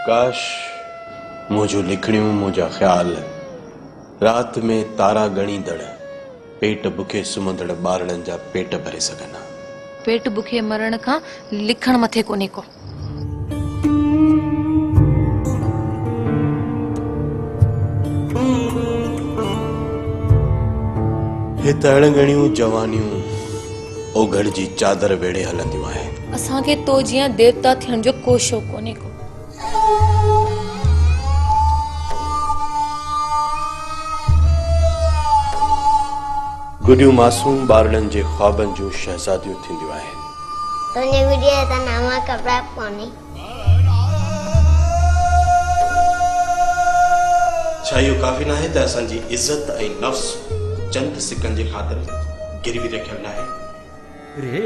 काश मुझो लिखणियों मुझा ख्याल रात में तारा गणी दड़ पेट बुखे सुमंदड़ बारणन जा पेट भरे सघना। पेट बुखे मरण का लिखण मथे कोने को। हित अणगणियों जवानियों ओघड़ जी चादर वेड़े हलंदियों आहे। असां के तो जिया देवता थियण जो को शौक कोने को। गुडियूं मासूम बारणन जे ख्वाबन जो शहजादियों थींदियों आहिनि। तुझे गुड़िया ता नामा कपड़ा कोनी। छा इहो काफ़ी न आहे त असांजी इज्जत ऐं नफ्स चंद सिकन जे ख़ातिर गिरवी रखियल आहे। रे